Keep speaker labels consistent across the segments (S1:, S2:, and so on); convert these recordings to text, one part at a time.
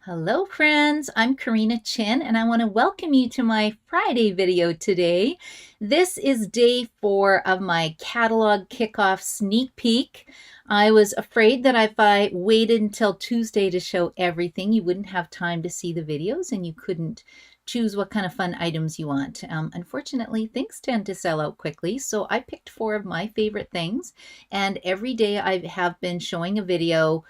S1: Hello friends, I'm Karina Chin and I want to welcome you to my Friday video today. This is day 4 of my catalog kickoff sneak peek. I was afraid that if I waited until Tuesday to show everything, you wouldn't have time to see the videos and you couldn't choose what kind of fun items you want. Unfortunately, things tend to sell out quickly, so I picked 4 of my favorite things, and every day I have been showing a video.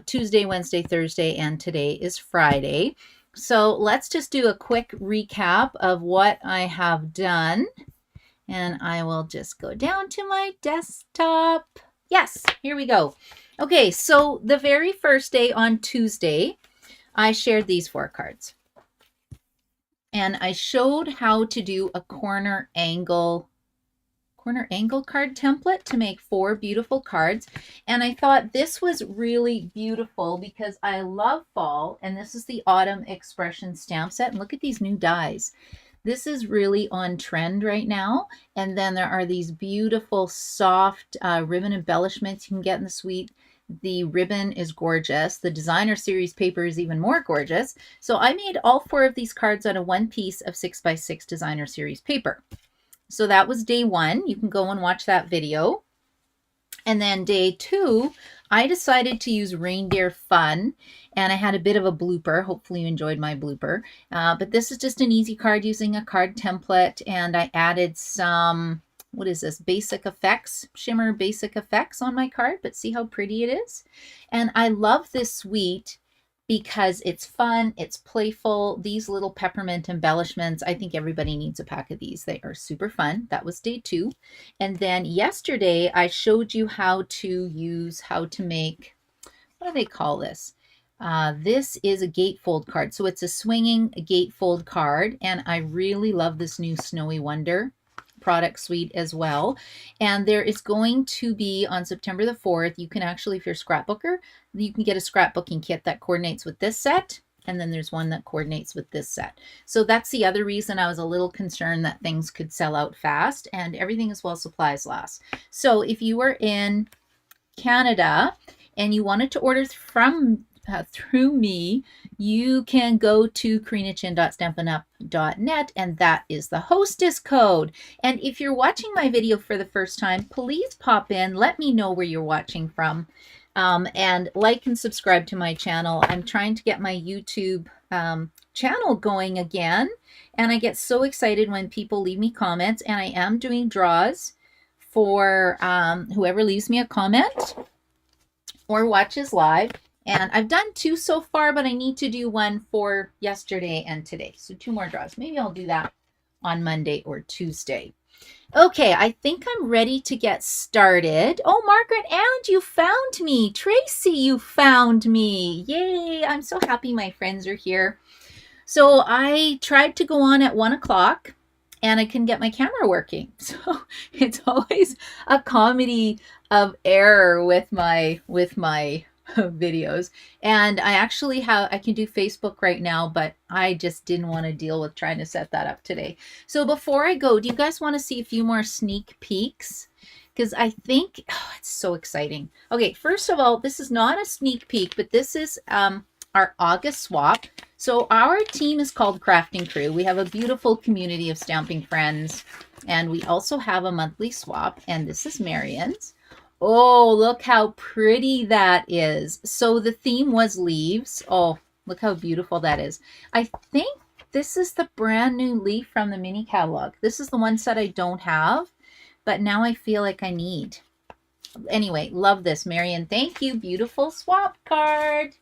S1: Tuesday, Wednesday, Thursday, and today is Friday. So let's just do a quick recap of what I have done. And I will just go down to my desktop. Yes, here we go. Okay, so the very first day on Tuesday, I shared these 4 cards. And I showed how to do a corner angle card template to make 4 beautiful cards. And I thought this was really beautiful because I love fall, and this is the Autumn Expression stamp set. And look at these new dies. This is really on trend right now. And then there are these beautiful soft ribbon embellishments you can get in the suite. The ribbon is gorgeous. The designer series paper is even more gorgeous. So I made all 4 of these cards out of one piece of 6x6 designer series paper. So that was day 1. You can go and watch that video. And then day 2, I decided to use Reindeer Fun, and I had a bit of a blooper. Hopefully you enjoyed my blooper. But this is just an easy card using a card template, and I added some, what is this, basic effects, shimmer basic effects on my card, but see how pretty it is? And I love this suite because it's fun, it's playful. These little peppermint embellishments, I think everybody needs a pack of these. They are super fun. That was day 2. And then yesterday, I showed you how to make, what do they call this? This is a gatefold card. So it's a swinging gatefold card, and I really love this new Snowy Wonder product suite as well. And there is going to be on September the 4th, you can actually, if you're a scrapbooker, you can get a scrapbooking kit that coordinates with this set. And then there's one that coordinates with this set. So that's the other reason I was a little concerned that things could sell out fast, and everything is while supplies last. So if you are in Canada and you wanted to order from through me, you can go to karinachin.stampinup.net, and that is the hostess code. And if you're watching my video for the first time, please pop in, let me know where you're watching from, and like and subscribe to my channel. I'm trying to get my YouTube channel going again, and I get so excited when people leave me comments, and I am doing draws for whoever leaves me a comment or watches live. And I've done 2 so far, but I need to do one for yesterday and today. So 2 more draws. Maybe I'll do that on Monday or Tuesday. Okay, I think I'm ready to get started. Oh, Margaret and you found me. Tracy, you found me. Yay, I'm so happy my friends are here. So I tried to go on at 1 o'clock and I couldn't get my camera working. So it's always a comedy of error with my videos. And I actually I can do Facebook right now, but I just didn't want to deal with trying to set that up today. So before I go, do you guys want to see a few more sneak peeks? Because I think, oh, it's so exciting. Okay, first of all, this is not a sneak peek, but this is our August swap. So our team is called Crafting Crew. We have a beautiful community of stamping friends, and we also have a monthly swap, and this is Marion's. Oh, look how pretty that is. So the theme was leaves. Oh, look how beautiful that is. I think this is the brand new leaf from the mini catalog. This is the one set I don't have, but now I feel like I need. Anyway, love this, Marion. Thank you. Beautiful swap card.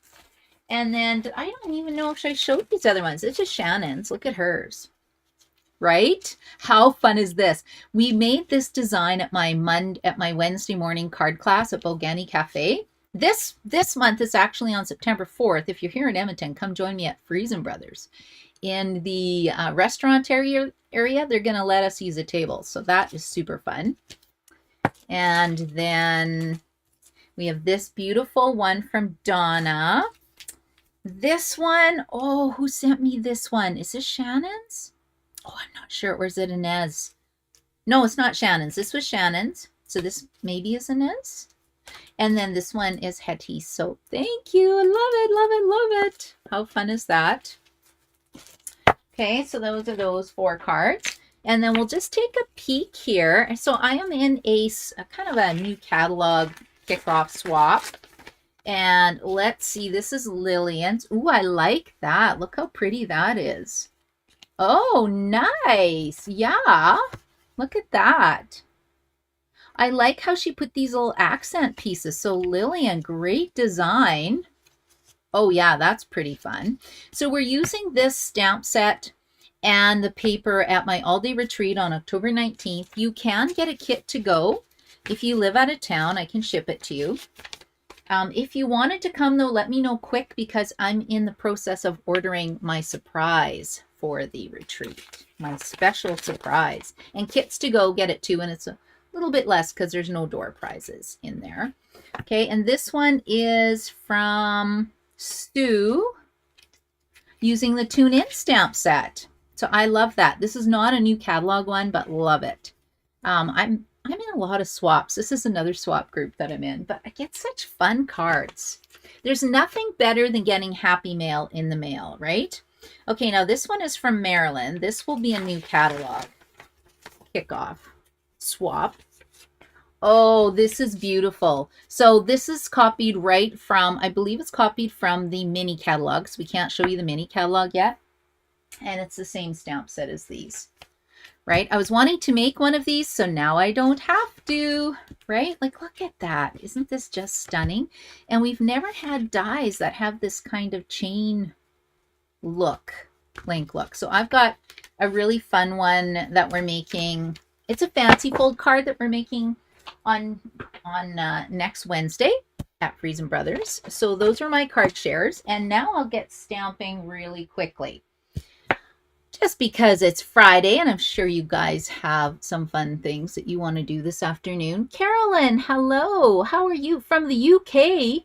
S1: And then I don't even know if I showed these other ones. It's just Shannon's. Look at hers. Right? How fun is this? We made this design at my Wednesday morning card class at Bogani Cafe. This month is actually on September 4th. If you're here in Edmonton, come join me at Friesen Brothers. In the restaurant area, they're going to let us use a table. So that is super fun. And then we have this beautiful one from Donna. This one, oh, who sent me this one? Is this Shannon's? Oh, I'm not sure. Or is it Inez? No, it's not Shannon's. This was Shannon's. So this maybe is Inez. And then this one is Hetty. So thank you. I love it, love it, love it. How fun is that? Okay, so those are those 4 cards. And then we'll just take a peek here. So I am in a kind of a new catalog kickoff swap. And let's see, this is Lillian's. Ooh, I like that. Look how pretty that is. Oh, nice. Yeah, look at that. I like how she put these little accent pieces. So Lillian, great design. Oh yeah, that's pretty fun. So we're using this stamp set and the paper at my all-day retreat on October 19th. You can get a kit to go. If you live out of town, I can ship it to you. If you wanted to come though, let me know quick because I'm in the process of ordering my surprise for the retreat. My special surprise. And kits to go, get it too, and it's a little bit less because there's no door prizes in there. Okay, and this one is from Stu using the Tune In stamp set. So I love that. This is not a new catalog one, but love it. I'm in a lot of swaps. This is another swap group that I'm in, but I get such fun cards. There's nothing better than getting happy mail in the mail, right? Okay, now this one is from Marilyn. This will be a new catalog kickoff swap. Oh, this is beautiful. So this is copied right from, I believe it's copied from the mini catalogs. We can't show you the mini catalog yet. And it's the same stamp set as these, right? I was wanting to make one of these, so now I don't have to, right? Like, look at that. Isn't this just stunning? And we've never had dies that have this kind of chain look, link look. So I've got a really fun one that we're making. It's a fancy fold card that we're making on next Wednesday at Friesen Brothers. So those are my card shares. And now I'll get stamping really quickly. Just because it's Friday and I'm sure you guys have some fun things that you want to do this afternoon. Carolyn, hello. How are you? From the UK?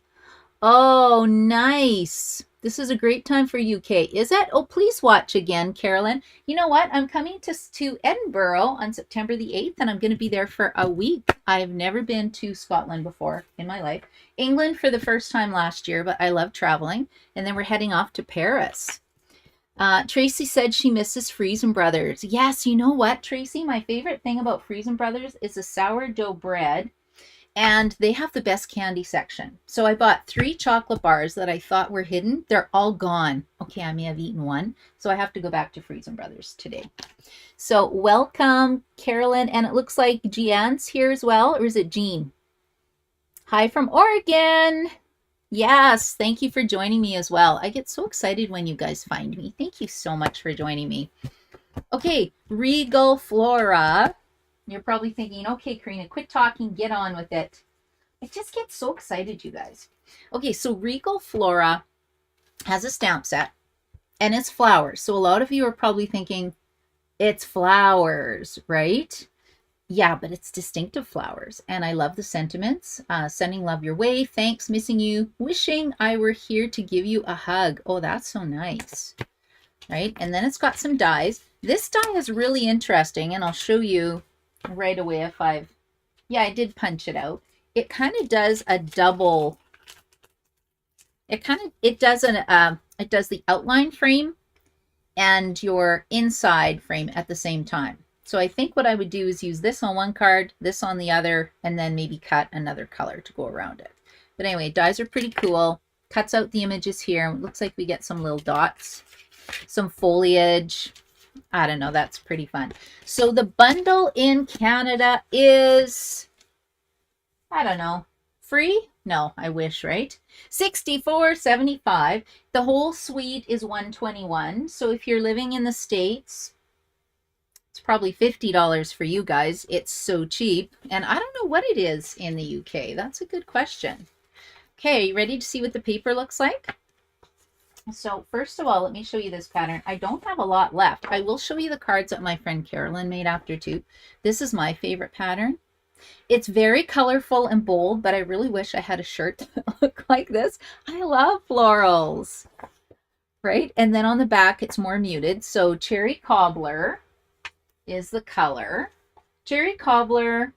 S1: Oh, nice. This is a great time for UK. Is it? Oh, please watch again, Carolyn. You know what? I'm coming to Edinburgh on September the 8th, and I'm going to be there for a week. I've never been to Scotland before in my life. England for the first time last year, but I love traveling. And then we're heading off to Paris. Tracy said she misses Friesen Brothers. Yes, you know what, Tracy? My favorite thing about Friesen Brothers is the sourdough bread. And they have the best candy section. So I bought 3 chocolate bars that I thought were hidden. They're all gone. Okay, I may have eaten one. So I have to go back to Friesen Brothers today. So welcome, Carolyn. And it looks like Jean's here as well. Or is it Jean? Hi from Oregon. Yes, thank you for joining me as well. I get so excited when you guys find me. Thank you so much for joining me. Okay, Regal Flora. You're probably thinking, okay, Karina, quit talking, get on with it. I just get so excited, you guys. Okay, so Regal Flora has a stamp set, and it's flowers. So a lot of you are probably thinking, it's flowers, right? Yeah, but it's distinctive flowers, and I love the sentiments. Sending love your way, thanks, missing you, wishing I were here to give you a hug. Oh, that's so nice, right? And then it's got some dies. This die is really interesting, and I'll show you right away if I did punch it out. It kind of does a double, it does the outline frame and your inside frame at the same time. So I think what I would do is use this on one card, this on the other, and then maybe cut another color to go around it. But anyway, dies are pretty cool. Cuts out the images here. It looks like we get some little dots, some foliage. I don't know, that's pretty fun. So the bundle in Canada is, I don't know, free? No, I wish, right? $64.75. The whole suite is $121. So if you're living in the States, it's probably $50 for you guys. It's so cheap. And I don't know what it is in the UK. That's a good question. Okay, you ready to see what the paper looks like? So first of all, let me show you this pattern. I don't have a lot left. I will show you the cards that my friend Carolyn made after too. This is my favorite pattern. It's very colorful and bold, but I really wish I had a shirt that looked like this. I love florals, right? And then on the back, it's more muted. So Cherry Cobbler is the color. Cherry Cobbler,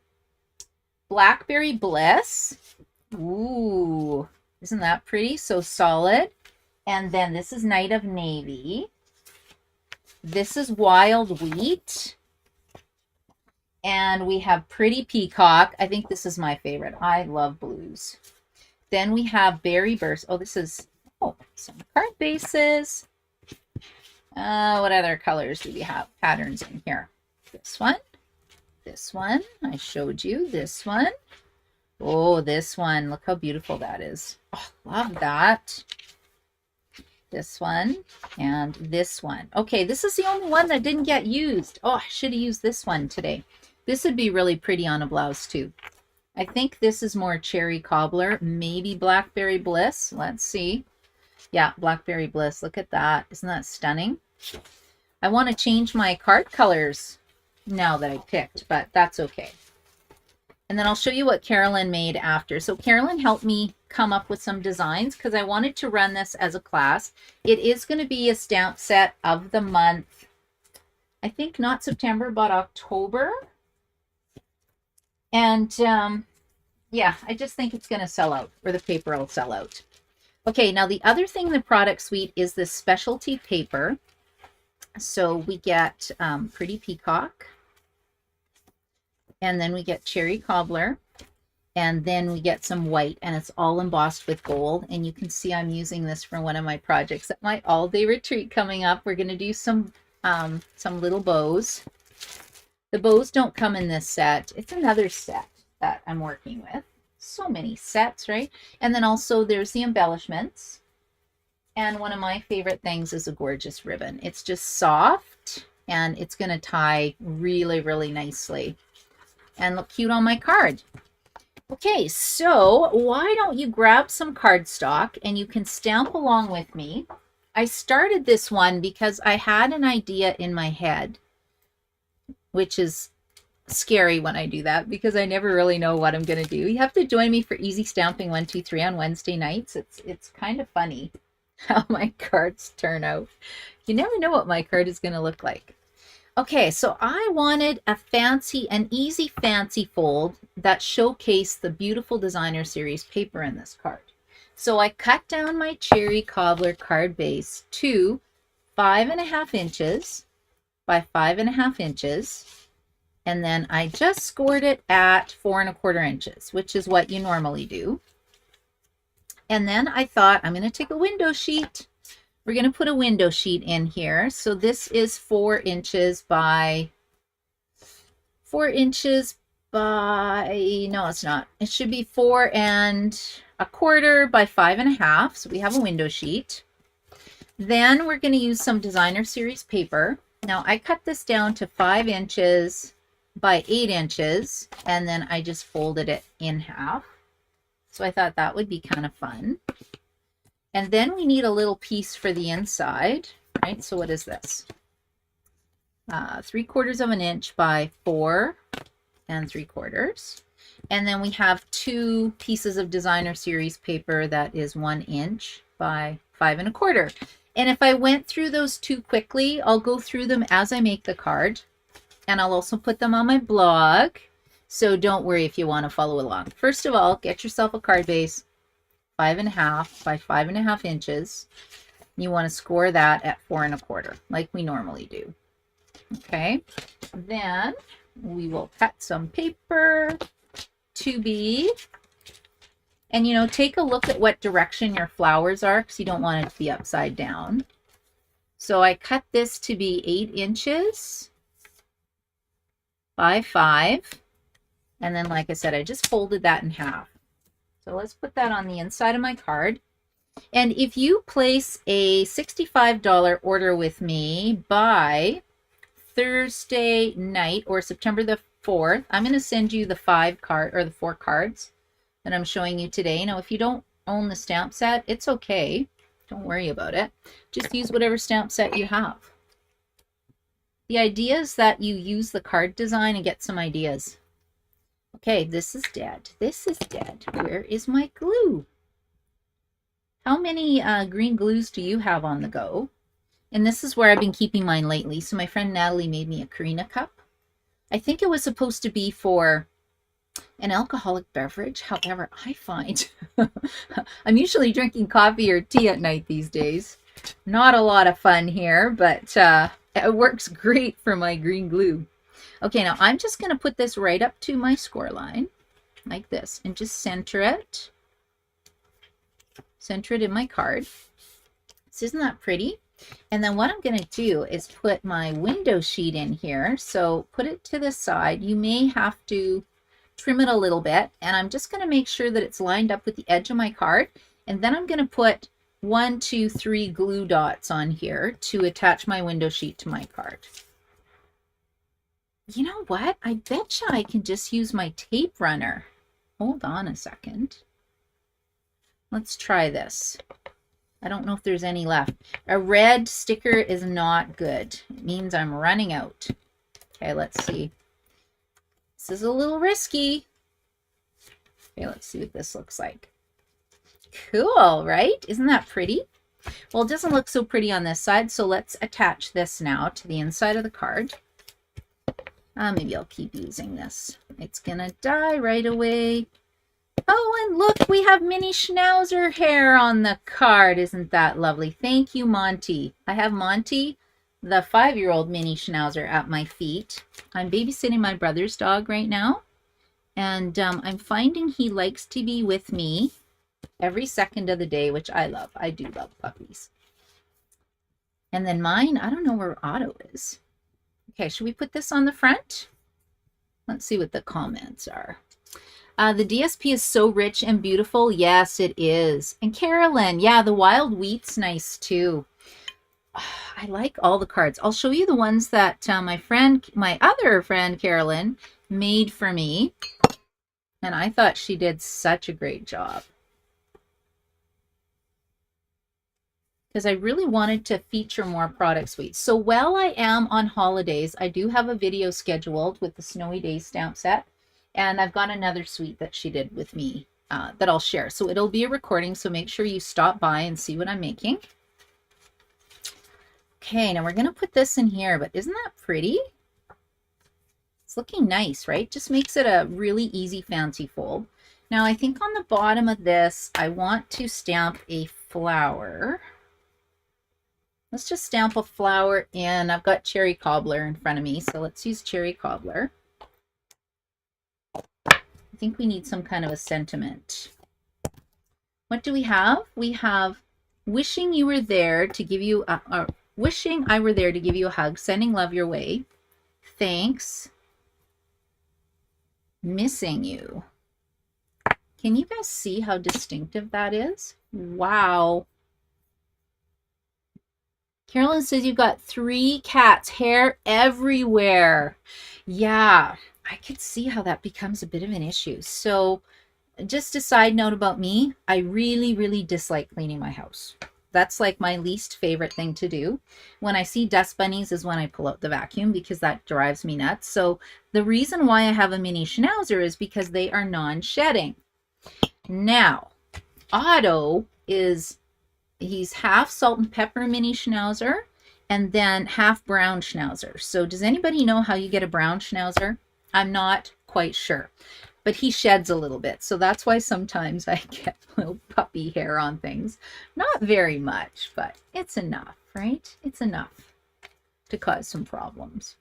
S1: Blackberry Bliss. Ooh, isn't that pretty? So solid. And then this is Night of Navy. This is Wild Wheat. And we have Pretty Peacock. I think this is my favorite. I love blues. Then we have Berry Burst. Oh, this is some card bases. What other colors do we have? Patterns in here. This one. This one. I showed you. This one. Oh, this one. Look how beautiful that is. Oh, love that. This one and this one. Okay, this is the only one that didn't get used. Oh, I should have used this one today. This would be really pretty on a blouse too. I think this is more Cherry Cobbler, maybe Blackberry Bliss. Let's see. Yeah, Blackberry Bliss. Look at that. Isn't that stunning? I want to change my card colors now that I picked, but that's okay. And then I'll show you what Carolyn made after. So Carolyn helped me come up with some designs because I wanted to run this as a class. It is going to be a stamp set of the month. I think not September, but October. And yeah, I just think it's going to sell out, or the paper will sell out. Okay, now the other thing in the product suite is this specialty paper. So we get Pretty Peacock. And then we get Cherry Cobbler, and then we get some white, and it's all embossed with gold. And you can see I'm using this for one of my projects at my all-day retreat coming up. We're going to do some little bows. The bows don't come in this set. It's another set that I'm working with. So many sets, right? And then also there's the embellishments. And one of my favorite things is a gorgeous ribbon. It's just soft, and it's going to tie really, really nicely and look cute on my card. Okay, so why don't you grab some cardstock and you can stamp along with me. I started this one because I had an idea in my head, which is scary when I do that because I never really know what I'm going to do. You have to join me for Easy Stamping 123 on Wednesday nights. It's kind of funny how my cards turn out. You never know what my card is going to look like. Okay, so I wanted an easy fancy fold that showcased the beautiful designer series paper in this card. So I cut down my Cherry Cobbler card base to 5.5 inches by 5.5 inches. And then I just scored it at 4.25 inches, which is what you normally do. And then I thought I'm going to take a window sheet. We're going to put a window sheet in here. So this is 4 inches by, no, it's not. It should be 4.25 by 5.5. So we have a window sheet. Then we're going to use some designer series paper. Now I cut this down to 5 inches by 8 inches, and then I just folded it in half. So I thought that would be kind of fun. And then we need a little piece for the inside, right? So what is this? 3/4 inch by 4 3/4. And then we have 2 pieces of designer series paper that is 1 inch by 5.25. And if I went through those too quickly, I'll go through them as I make the card. And I'll also put them on my blog. So don't worry if you want to follow along. First of all, get yourself a card base. 5.5 by 5.5 inches. You want to score that at 4.25, like we normally do. Okay, then we will cut some paper to be, and you know, take a look at what direction your flowers are because you don't want it to be upside down. So I cut this to be 8 inches by 5, and then like I said, I just folded that in half. So let's put that on the inside of my card. And if you place a $65 order with me by Thursday night or September the 4th, I'm going to send you the 4 cards that I'm showing you today. Now, if you don't own the stamp set, it's okay. Don't worry about it. Just use whatever stamp set you have. The idea is that you use the card design and get some ideas. Okay, this is dead. This is dead. Where is my glue? How many green glues do you have on the go? And this is where I've been keeping mine lately. So my friend Natalie made me a Karina cup. I think it was supposed to be for an alcoholic beverage. However, I find I'm usually drinking coffee or tea at night these days. Not a lot of fun here, but it works great for my green glue. Okay, now I'm just going to put this right up to my score line like this and just center it. Center it in my card. Isn't that pretty? And then what I'm going to do is put my window sheet in here. So put it to the side. You may have to trim it a little bit, and I'm just going to make sure that it's lined up with the edge of my card. And then I'm going to put 1, 2, 3 glue dots on here to attach my window sheet to my card. You know what? I betcha I can just use my tape runner. Hold on a second. Let's try this. I don't know if there's any left. A red sticker is not good. It means I'm running out. Okay, let's see. This is a little risky. Okay, let's see what this looks like. Cool, right? Isn't that pretty? Well, it doesn't look so pretty on this side, so let's attach this now to the inside of the card. Maybe I'll keep using this. It's gonna die right away. Oh, and look, we have mini schnauzer hair on the card. Isn't that lovely? Thank you, Monty. I have Monty, the 5-year-old mini schnauzer, at my feet. I'm babysitting my brother's dog right now, and I'm finding he likes to be with me every second of the day, which I love. I do love puppies. And then mine, I don't know where Otto is. Okay, should we put this on the front? Let's see what the comments are. The DSP is so rich and beautiful. Yes, it is. And Carolyn, yeah, the wild wheat's nice too. I like all the cards. I'll show you the ones that my other friend Carolyn made for me. And I thought she did such a great job. Because I really wanted to feature more product suites. So while I am on holidays, I do have a video scheduled with the Snowy Days stamp set. And I've got another suite that she did with me that I'll share. So it'll be a recording, so make sure you stop by and see what I'm making. Okay, now we're going to put this in here, but isn't that pretty? It's looking nice, right? Just makes it a really easy fancy fold. Now I think on the bottom of this, I want to stamp a flower. Let's just stamp a flower in. I've got cherry cobbler in front of me, so let's use cherry cobbler. I think we need some kind of a sentiment. What do we have? We have wishing you were there to give you wishing I were there to give you a hug, sending love your way. Thanks. Missing you. Can you guys see how distinctive that is? Wow. Carolyn says you've got 3 cats, hair everywhere. Yeah. I could see how that becomes a bit of an issue. So just a side note about me, I really, really dislike cleaning my house. That's like my least favorite thing to do. When I see dust bunnies is when I pull out the vacuum because that drives me nuts. So the reason why I have a mini schnauzer is because they are non-shedding. Now, Otto he's half salt and pepper mini schnauzer and then half brown schnauzer. So does anybody know how you get a brown schnauzer? I'm not quite sure, but he sheds a little bit. So that's why sometimes I get little puppy hair on things. Not very much, but it's enough, right? It's enough to cause some problems.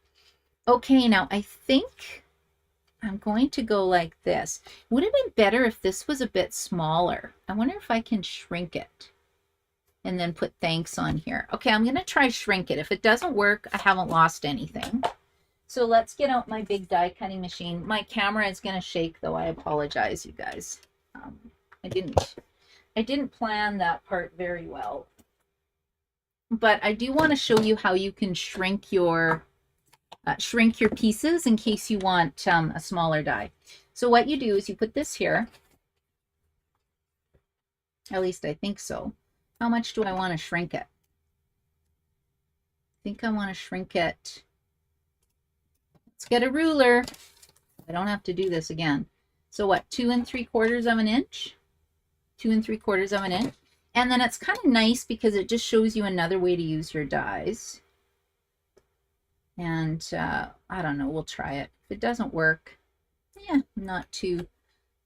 S1: Okay, now I think I'm going to go like this. Would it have been better if this was a bit smaller? I wonder if I can shrink it and then put thanks on here. Okay, I'm going to try shrink it. If it doesn't work, I haven't lost anything. So let's get out my big die cutting machine. My camera is going to shake though. I apologize, you guys. I didn't plan that part very well. But I do want to show you how you can shrink your pieces in case you want a smaller die. So what you do is you put this here. At least I think so. How much do I want to shrink it? I think I want to shrink it. Let's get a ruler. I don't have to do this again. So what, 2 3/4 of an inch? 2 3/4 of an inch. And then it's kind of nice because it just shows you another way to use your dies. And I don't know, we'll try it. If it doesn't work, Yeah, I'm not too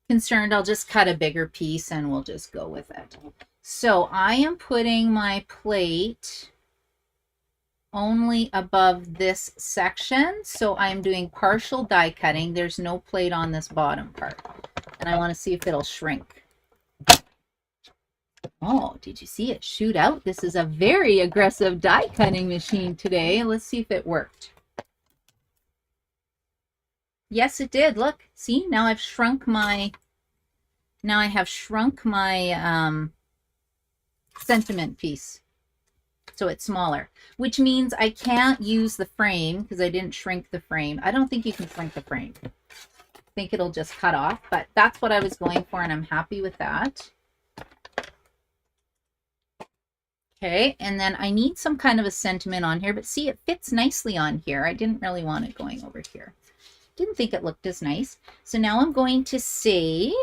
S1: concerned. I'll just cut a bigger piece and we'll just go with it. So I am putting my plate only above this section. So I'm doing partial die cutting. There's no plate on this bottom part. And I want to see if it'll shrink. Oh, did you see it shoot out? This is a very aggressive die cutting machine today. Let's see if it worked. Yes, it did. Look, see, now I've shrunk my, now I have shrunk my sentiment piece. So it's smaller, which means I can't use the frame because I didn't shrink the frame. I don't think you can shrink the frame. I think it'll just cut off, but that's what I was going for and I'm happy with that. Okay, and then I need some kind of a sentiment on here, but see, it fits nicely on here. I didn't really want it going over here. Didn't think it looked as nice. So now I'm going to say,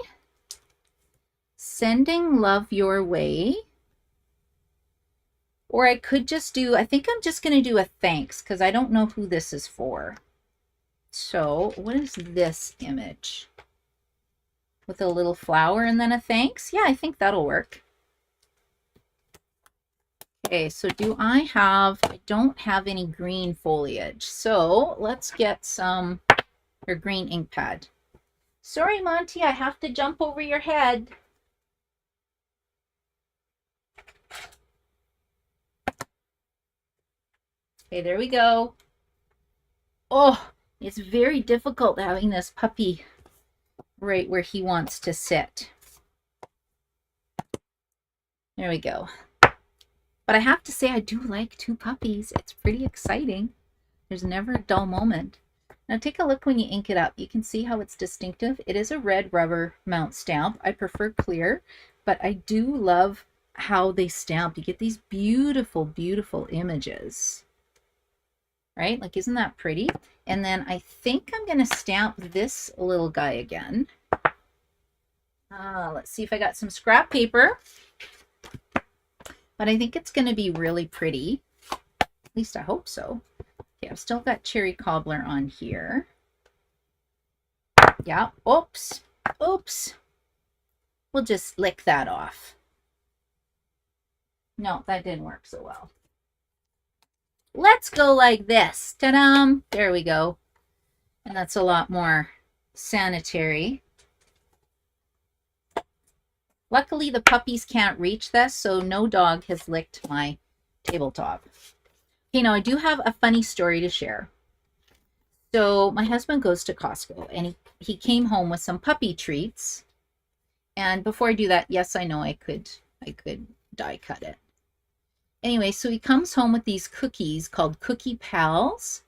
S1: sending love your way. Or I could just do, I think I'm just going to do a thanks because I don't know who this is for. So what is this image? With a little flower and then a thanks? Yeah, I think that'll work. Okay, so I don't have any green foliage. So let's get some, or green ink pad. Sorry, Monty, I have to jump over your head. Okay, there we go. Oh, it's very difficult having this puppy right where he wants to sit. There we go. But I have to say, I do like two puppies. It's pretty exciting. There's never a dull moment. Now take a look when you ink it up. You can see how it's distinctive. It is a red rubber mount stamp. I prefer clear, but I do love how they stamp. You get these beautiful, beautiful images. Right? Like, isn't that pretty? And then I think I'm going to stamp this little guy again. Let's see if I got some scrap paper. But I think it's going to be really pretty. At least I hope so. Okay, I've still got cherry cobbler on here. Yeah, oops, oops. We'll just lick that off. No, that didn't work so well. Let's go like this. Ta-da! There we go. And that's a lot more sanitary. Luckily, the puppies can't reach this, so no dog has licked my tabletop. Okay, now I do have a funny story to share. So my husband goes to Costco, and he came home with some puppy treats. And before I do that, yes, I know I could die cut it. Anyway, so he comes home with these cookies called Cookie Pals.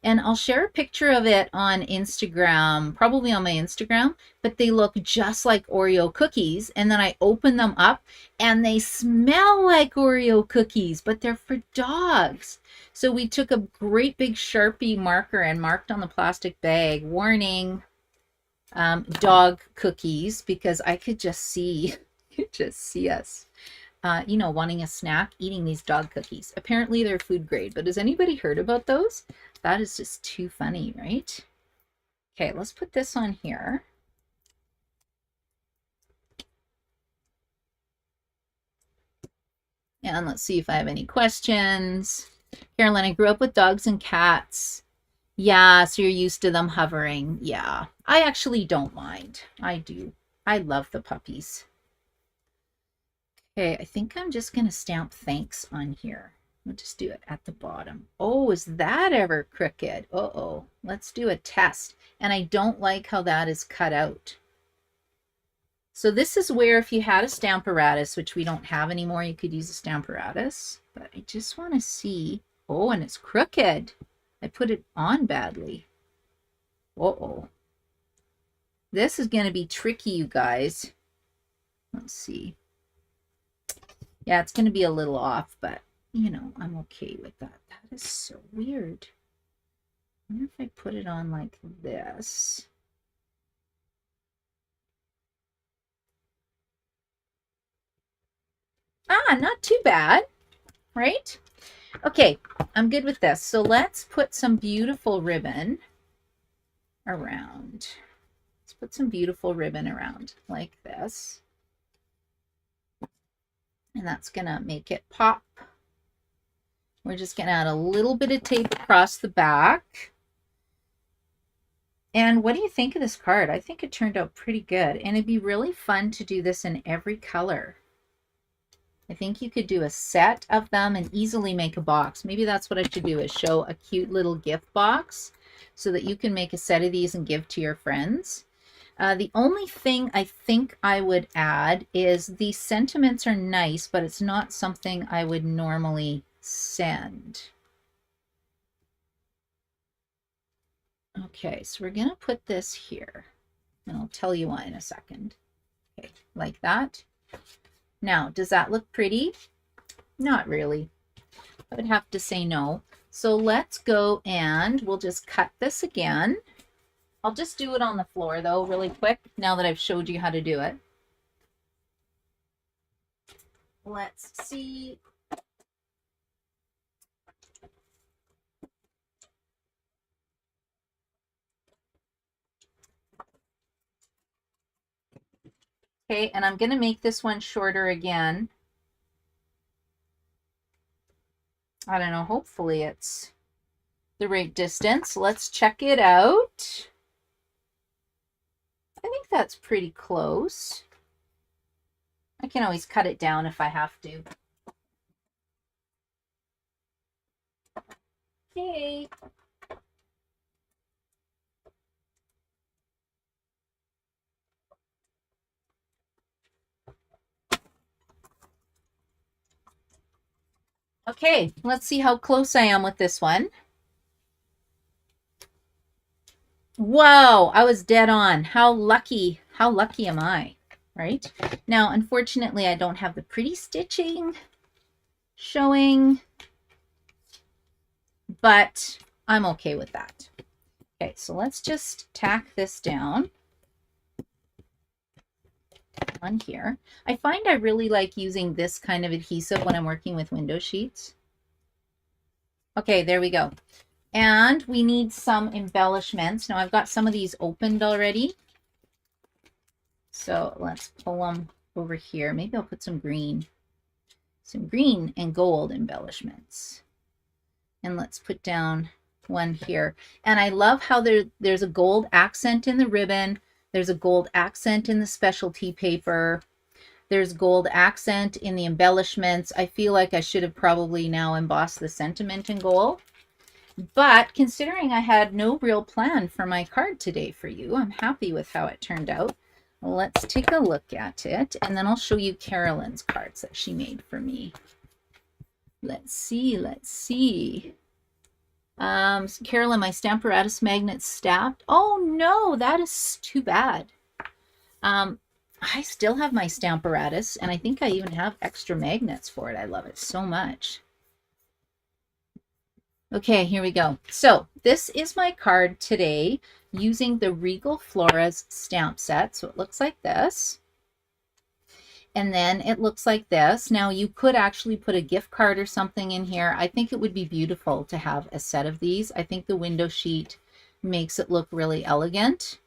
S1: And I'll share a picture of it on Instagram, probably on my Instagram, but they look just like Oreo cookies. And then I open them up and they smell like Oreo cookies, but they're for dogs. So we took a great big Sharpie marker and marked on the plastic bag, warning, dog cookies, because I could just see, us. You know, wanting a snack, eating these dog cookies. Apparently they're food grade, but has anybody heard about those? That is just too funny, right? Okay, let's put this on here. And let's see if I have any questions. Carolyn, I grew up with dogs and cats. Yeah, so you're used to them hovering. Yeah, I actually don't mind. I do. I love the puppies. Okay, I think I'm just going to stamp thanks on here. We'll just do it at the bottom. Oh, is that ever crooked? Uh-oh. Let's do a test. And I don't like how that is cut out. So this is where if you had a Stamparatus, which we don't have anymore, you could use a Stamparatus. But I just want to see. Oh, and it's crooked. I put it on badly. Uh-oh. This is going to be tricky, you guys. Let's see. Yeah, it's going to be a little off, but, you know, I'm okay with that. That is so weird. I wonder if I put it on like this. Ah, not too bad, right? Okay, I'm good with this. So let's put some beautiful ribbon around. Let's put some beautiful ribbon around like this. And that's going to make it pop. We're just going to add a little bit of tape across the back. And what do you think of this card? I think it turned out pretty good. And it'd be really fun to do this in every color. I think you could do a set of them and easily make a box. Maybe that's what I should do, is show a cute little gift box so that you can make a set of these and give to your friends. The only thing I think I would add is the sentiments are nice, but it's not something I would normally send. Okay, so we're going to put this here, and I'll tell you why in a second. Okay, like that. Now, does that look pretty? Not really. I would have to say no. So let's go and we'll just cut this again. I'll just do it on the floor though, really quick, now that I've showed you how to do it. Let's see. Okay, and I'm going to make this one shorter again. I don't know, hopefully it's the right distance. Let's check it out. I think that's pretty close. I can always cut it down if I have to. Okay. Okay, let's see how close I am with this one. Whoa, I was dead on. How lucky am I, right? Now, unfortunately, I don't have the pretty stitching showing, but I'm okay with that. Okay, so let's just tack this down on here. I find I really like using this kind of adhesive when I'm working with window sheets. Okay, there we go. And we need some embellishments. Now I've got some of these opened already. So let's pull them over here. Maybe I'll put some green and gold embellishments. And let's put down one here. And I love how there's a gold accent in the ribbon. There's a gold accent in the specialty paper. There's gold accent in the embellishments. I feel like I should have probably now embossed the sentiment in gold. But considering I had no real plan for my card today for you, I'm happy with how it turned out. Let's take a look at it, and then I'll show you Carolyn's cards that she made for me. Let's see. Carolyn, my Stamparatus magnet snapped. Oh no, that is too bad. I still have my Stamparatus, and I think I even have extra magnets for it. I love it so much. Okay, here we go. So this is my card today using the Regal Flora's stamp set. So it looks like this. And then it looks like this. Now you could actually put a gift card or something in here. I think it would be beautiful to have a set of these. I think the window sheet makes it look really elegant.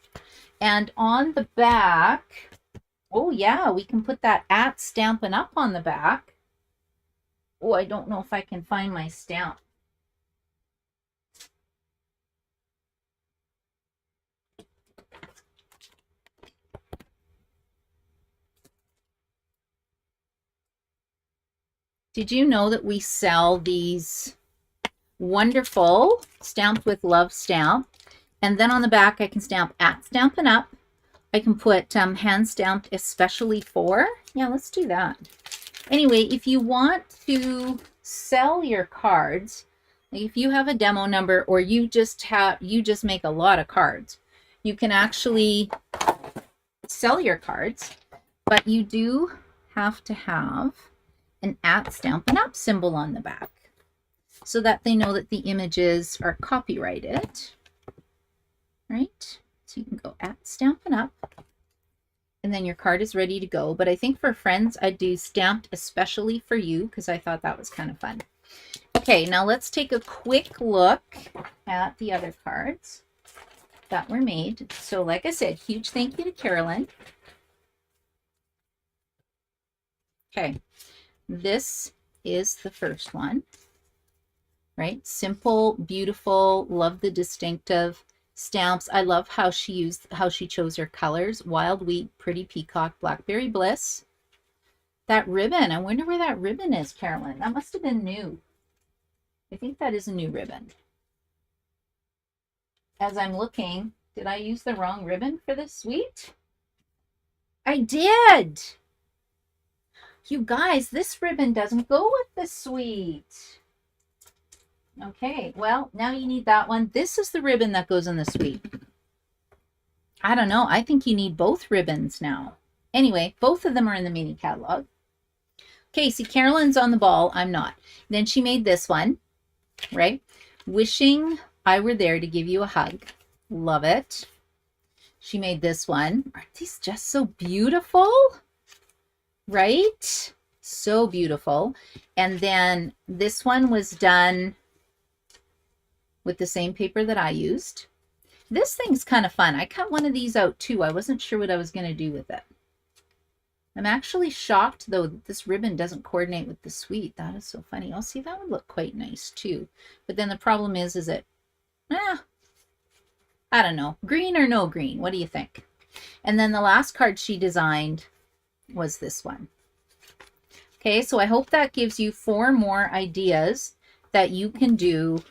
S1: And on the back, oh yeah, we can put that at Stampin' Up on the back. Oh, I don't know if I can find my stamp. Did you know that we sell these wonderful Stamped with Love stamp? And then on the back, I can stamp at Stampin' Up. I can put hand stamped especially for. Yeah, let's do that. Anyway, if you want to sell your cards, like if you have a demo number or you just make a lot of cards, you can actually sell your cards, but you do have to have an at Stampin' Up symbol on the back so that they know that the images are copyrighted, right? So you can go at Stampin' Up, and then your card is ready to go. But I think for friends, I'd do stamped especially for you because I thought that was kind of fun. Okay, now let's take a quick look at the other cards. that were made. So like I said, huge thank you to Carolyn. Okay, this is the first one, right? Simple, beautiful, love the distinctive stamps. I love how she chose her colors. Wild Wheat, Pretty Peacock, Blackberry Bliss. That ribbon, I wonder where that ribbon is, Carolyn. That must have been new. I think that is a new ribbon. As I'm looking, did I use the wrong ribbon for this suite? I did. You guys, this ribbon doesn't go with the suite. Okay, well, now you need that one. This is the ribbon that goes in the suite. I don't know. I think you need both ribbons now. Anyway, both of them are in the mini catalog. Okay, see, Carolyn's on the ball. I'm not. Then she made this one, right? Wishing I Were There to Give You a Hug. Love it. She made this one. Aren't these just so beautiful? Right? So beautiful. And then this one was done with the same paper that I used. This thing's kind of fun. I cut one of these out too. I wasn't sure what I was going to do with it. I'm actually shocked though that this ribbon doesn't coordinate with the suite. That is so funny. I'll see, that would look quite nice too. But then the problem is it, I don't know, green or no green? What do you think? And then the last card she designed was this one. Okay, so I hope that gives you 4 more ideas that you can do.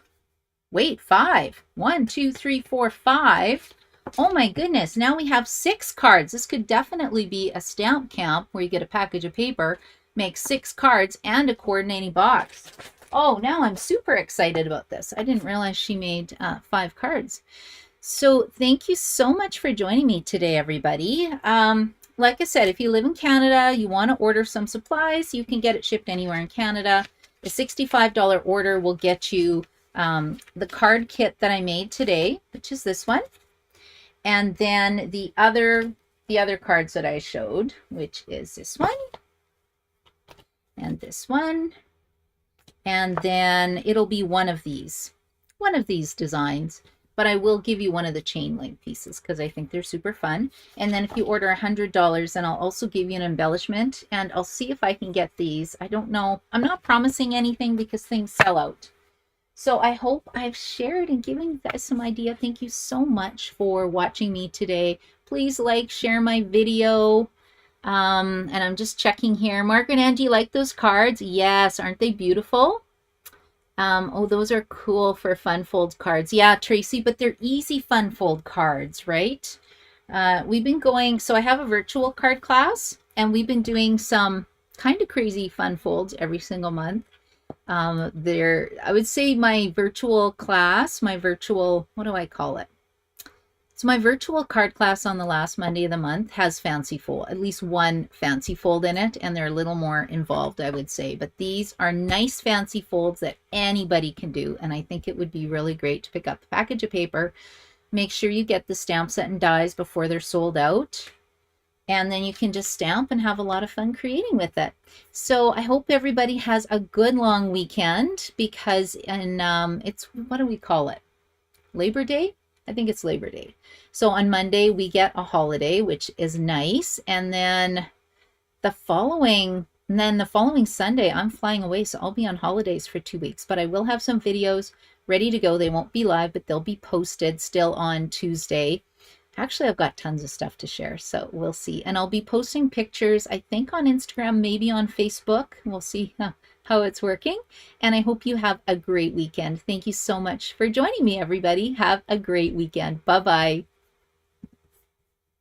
S1: Wait, 5. 1, 2, 3, 4, 5. Oh my goodness, now we have 6 cards. This could definitely be a stamp camp where you get a package of paper, make 6 cards and a coordinating box. Oh, now I'm super excited about this. I didn't realize she made 5 cards. So thank you so much for joining me today, everybody. Like I said, if you live in Canada, you want to order some supplies, you can get it shipped anywhere in Canada. The $65 order will get you the card kit that I made today, which is this one. And then the other cards that I showed, which is this one and this one. And then it'll be one of these designs. But I will give you one of the chain link pieces because I think they're super fun. And then if you order $100, then I'll also give you an embellishment. And I'll see if I can get these. I don't know. I'm not promising anything because things sell out. So I hope I've shared and given you guys some idea. Thank you so much for watching me today. Please like, share my video. And I'm just checking here. Margaret Ann, do you like those cards? Yes. Aren't they beautiful? Oh, those are cool for fun fold cards. Yeah, Tracy, but they're easy fun fold cards, right? We've been going, so I have a virtual card class, and we've been doing some kind of crazy fun folds every single month. I would say my virtual class, what do I call it? So my virtual card class on the last Monday of the month has fancy fold, at least one fancy fold in it, and they're a little more involved, I would say. But these are nice fancy folds that anybody can do, and I think it would be really great to pick up a package of paper. Make sure you get the stamp set and dies before they're sold out, and then you can just stamp and have a lot of fun creating with it. So I hope everybody has a good long weekend, because it's, what do we call it? Labor Day? I think it's Labor Day. So on Monday we get a holiday, which is nice. And then the following Sunday, I'm flying away. So I'll be on holidays for 2 weeks, but I will have some videos ready to go. They won't be live, but they'll be posted still on Tuesday. Actually, I've got tons of stuff to share, so we'll see. And I'll be posting pictures, I think on Instagram, maybe on Facebook. We'll see how it's working. And I hope you have a great weekend. Thank you so much for joining me, everybody. Have a great weekend. Bye-bye.